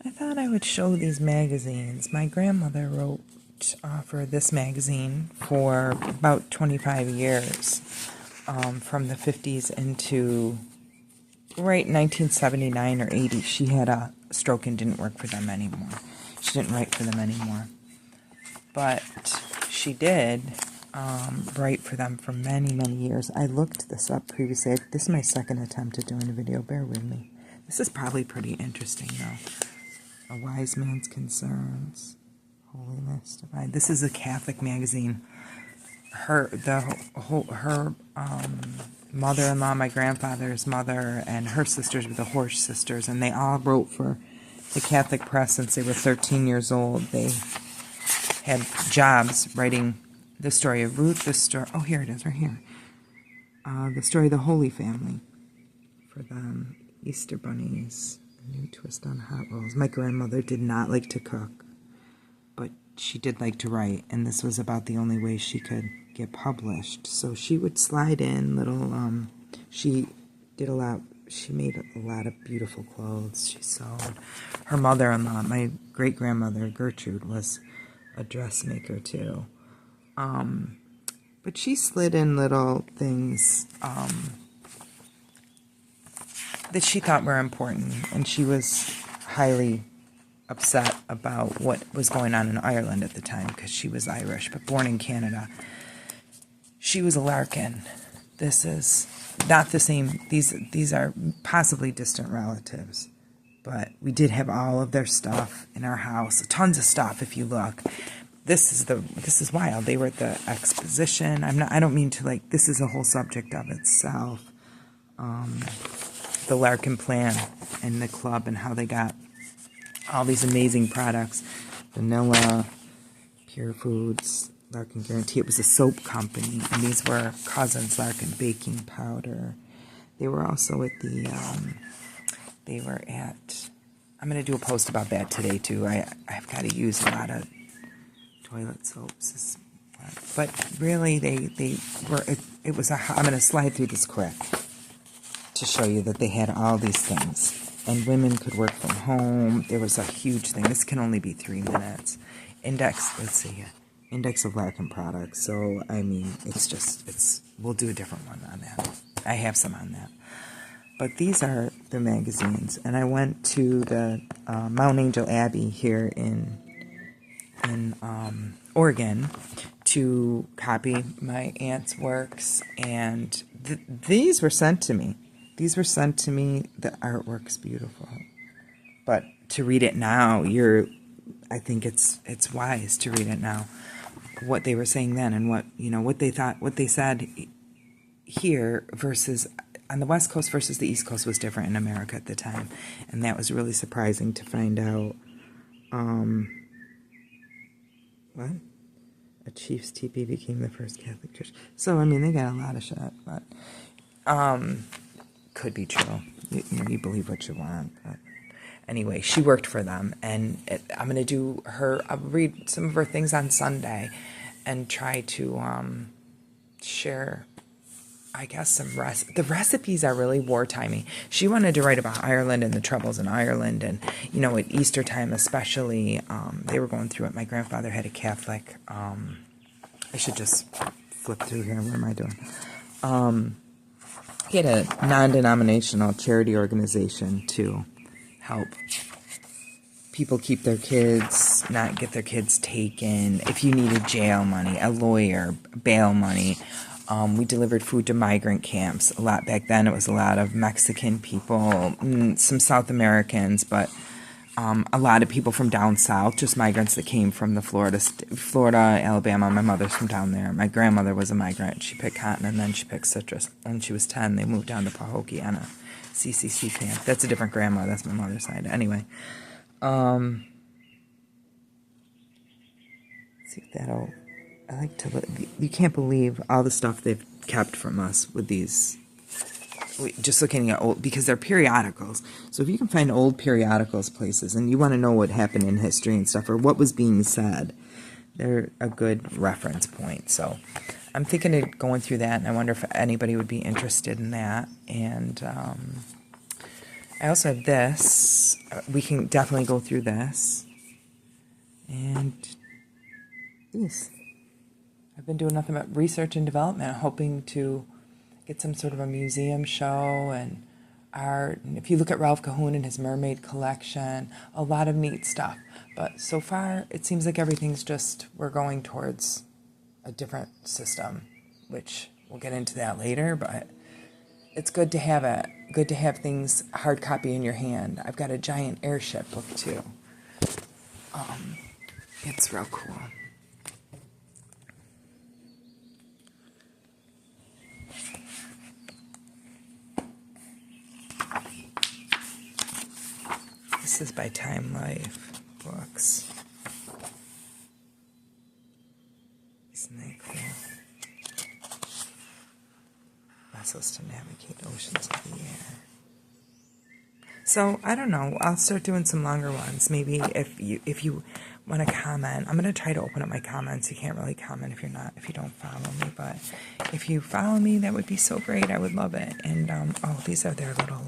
I thought I would show these magazines. My grandmother wrote for this magazine for about 25 years, from the 50s into right 1979 or 80. She had a stroke and didn't work for them anymore. She didn't write for them anymore. But she did write for them for many, many years. I looked this up previously. This is my second attempt at doing a video. Bear with me. This is probably pretty interesting, though. A Wise Man's Concerns. Holiness Divine. This is a Catholic magazine. Her mother-in-law, my grandfather's mother, and her sisters were the Horse Sisters, and they all wrote for the Catholic press since they were 13 years old. They had jobs writing the story of Ruth, the story... Oh, here it is, right here. The story of the Holy Family for them. Easter bunnies. A new twist on hot rolls. My grandmother did not like to cook, but she did like to write, and this was about the only way she could get published. So she would slide in little... she did a lot... She made a lot of beautiful clothes. She sewed. Her mother-in-law, my great-grandmother, Gertrude, was a dressmaker, too. But she slid in little things that she thought were important, and she was highly upset about what was going on in Ireland at the time, because she was Irish, but born in Canada. She was a Larkin. This is not the same. These are possibly distant relatives, but we did have all of their stuff in our house. Tons of stuff, if you look. This is wild. They were at the exposition. I don't mean to, like, this is a whole subject of itself. The Larkin plan and the club and how they got all these amazing products. Vanilla, Pure Foods, Larkin Guarantee. It was a soap company, and these were cousins, Larkin baking powder. They were also at the, I'm going to do a post about that today, too. I've got to use a lot of toilet soaps. But really, they were, it was I'm going to slide through this quick to show you that they had all these things. And women could work from home. There was a huge thing. This can only be 3 minutes. Index, let's see here. Index of Larkin products. So, I mean, we'll do a different one on that. I have some on that. But these are the magazines. And I went to the Mount Angel Abbey here in Oregon to copy my aunt's works. And these were sent to me. These were sent to me. The artwork's beautiful. But to read it now, I think it's wise to read it now. What they were saying then and what they thought, what they said here versus on the West Coast versus the East Coast was different in America at the time. And that was really surprising to find out. What? A chief's teepee became the first Catholic church. So, I mean, they got a lot of shit, but could be true. You believe what you want. But anyway, she worked for them, and I'm going to I'll read some of her things on Sunday and try to share, I guess, the recipes are really wartimey. She wanted to write about Ireland and the troubles in Ireland, and, at Easter time especially, they were going through it. My grandfather had a Catholic, I should just flip through here. What am I doing? He had a non-denominational charity organization to help people keep their kids, not get their kids taken. If you needed jail money, a lawyer, bail money. We delivered food to migrant camps a lot back then. It was a lot of Mexican people, some South Americans, but a lot of people from down south, just migrants that came from the Florida, Alabama. My mother's from down there. My grandmother was a migrant. She picked cotton and then she picked citrus. When she was 10, they moved down to Pahokee on a CCC camp. That's a different grandma. That's my mother's side. Anyway, see if that'll... I like to... You can't believe all the stuff they've kept from us with these... Just looking at old... Because they're periodicals. So if you can find old periodicals places and you want to know what happened in history and stuff or what was being said, they're a good reference point. So I'm thinking of going through that, and I wonder if anybody would be interested in that. And I also have this, we can definitely go through this. And these. I've been doing nothing but research and development, hoping to get some sort of a museum show and art. And if you look at Ralph Cahoon and his mermaid collection, a lot of neat stuff. But so far, it seems like everything's just, we're going towards a different system, which we'll get into that later, but it's good to have it. Good to have things hard copy in your hand. I've got a giant airship book too. It's real cool. This is by Time Life Books. Isn't that cool? Vessels to navigate oceans of the air. So I don't know. I'll start doing some longer ones. Maybe if you want to comment, I'm gonna try to open up my comments. You can't really comment if you don't follow me, but if you follow me, that would be so great. I would love it. And oh, these are their little